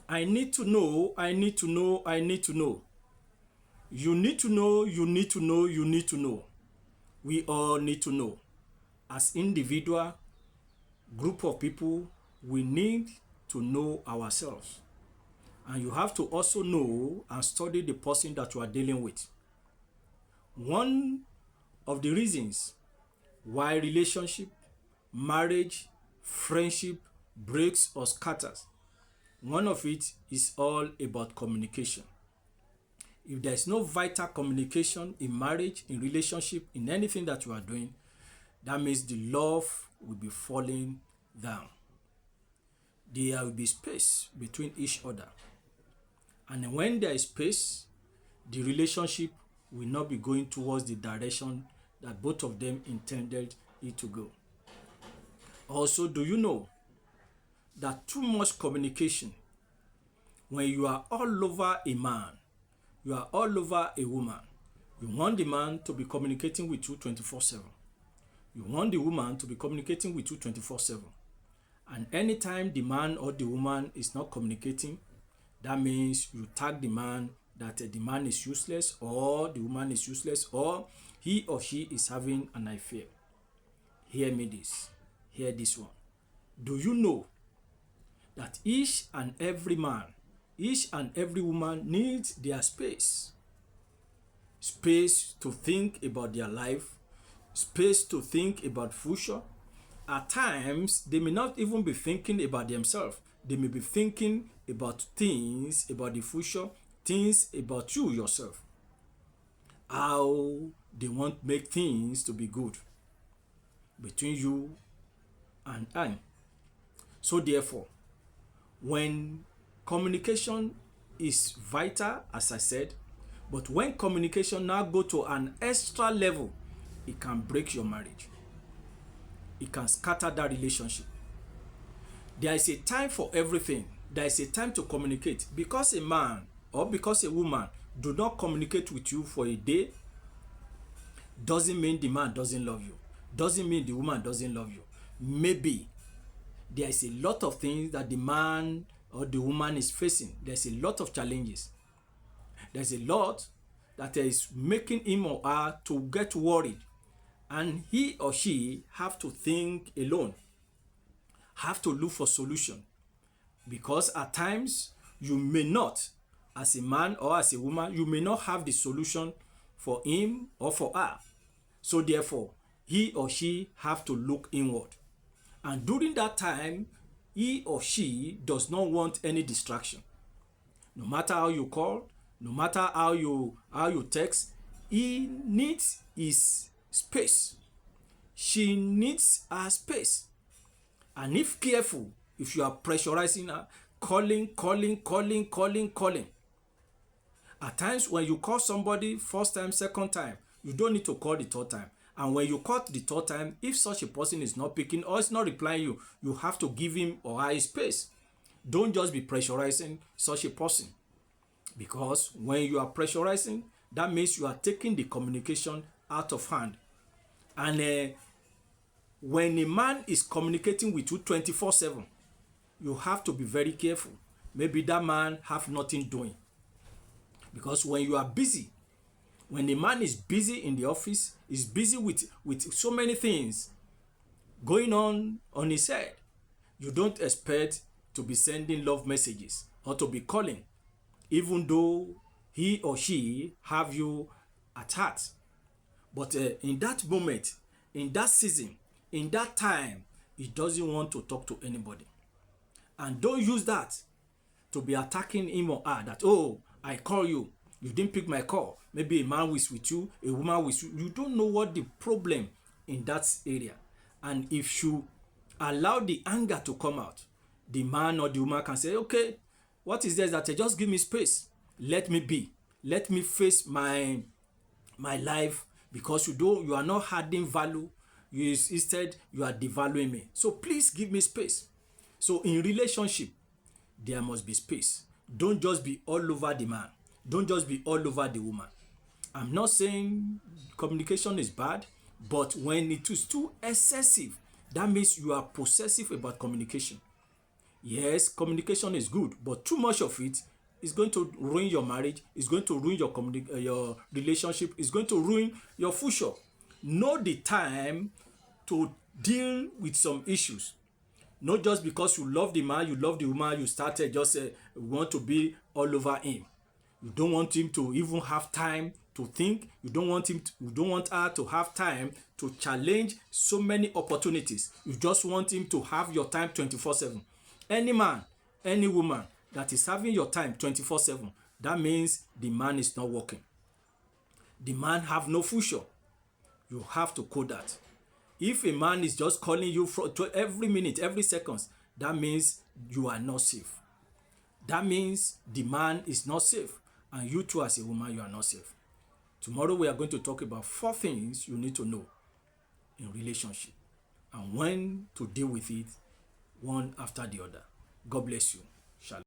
I need to know, I need to know, I need to know. You need to know, you need to know, you need to know. We all need to know. As individual, group of people, we need to know ourselves. And you have to also know and study the person that you are dealing with. One of the reasons why relationship, marriage, friendship breaks or scatters, one of it is all about communication. If there is no vital communication in marriage, in relationship, in anything that you are doing, that means the love will be falling down. There will be space between each other. And when there is space, the relationship will not be going towards the direction that both of them intended it to go. Also, do you know that too much communication, when you are all over a man, you are all over a woman, you want the man to be communicating with you 24/7. You want the woman to be communicating with you 24/7. And anytime the man or the woman is not communicating, that means you tag the man that the man is useless or the woman is useless or he or she is having an affair. Hear me this. Hear this one. Do you know that each and every man, each and every woman needs their space? Space to think about their life, space to think about future. At times, they may not even be thinking about themselves. They may be thinking about things, about the future, things about you yourself. How they want to make things to be good between you and I. So therefore, when communication is vital, as I said, but when communication now go to an extra level, it can break your marriage. It can scatter that relationship. There is a time for everything. There is a time to communicate. Because a man or because a woman do not communicate with you for a day, doesn't mean the man doesn't love you. Doesn't mean the woman doesn't love you. Maybe there is a lot of things that the man or the woman is facing. There's a lot of challenges. There's a lot that is making him or her to get worried. And he or she have to think alone, have to look for solution. Because at times, you may not, as a man or as a woman, you may not have the solution for him or for her. So therefore, he or she have to look inward. And during that time, he or she does not want any distraction. No matter how you call, no matter how you text, he needs his space. She needs her space. And if careful, if you are pressurizing her, calling. At times when you call somebody first time, second time, you don't need to call the third time. And when you call the third time, if such a person is not picking or is not replying you, you have to give him or her space. Don't just be pressurizing such a person. Because when you are pressurizing, that means you are taking the communication out of hand. And when a man is communicating with you 24/7, you have to be very careful. Maybe that man have nothing doing. Because when you are busy, when a man is busy in the office, is busy with so many things going on his head, you don't expect to be sending love messages or to be calling, even though he or she have you at heart. But in that moment, in that season, in that time, he doesn't want to talk to anybody. And don't use that to be attacking him or her that, oh, I call you, you didn't pick my call. Maybe a man was with you, a woman was with you. You don't know what the problem in that area. And if you allow the anger to come out, the man or the woman can say, okay, what is this that just give me space? Let me be. Let me face my life, because you are not adding value. Instead, you are devaluing me. So please give me space. So in relationship, there must be space. Don't just be all over the man. Don't just be all over the woman. I'm not saying communication is bad, but when it is too excessive, that means you are possessive about communication. Yes, communication is good, but too much of it is going to ruin your marriage, is going to ruin your relationship, is going to ruin your future. Know the time to deal with some issues. Not just because you love the man, you love the woman, you started just want to be all over him. You don't want him to even have time to think. You don't want her to have time to challenge so many opportunities. You just want him to have your time 24/7. Any man, any woman that is having your time 24/7, that means the man is not working. The man have no future. You have to code that. If a man is just calling you for every minute, every seconds, that means you are not safe. That means the man is not safe, and you too as a woman, you are not safe. Tomorrow we are going to talk about 4 things you need to know in relationship and when to deal with it one after the other. God bless you. Shalom.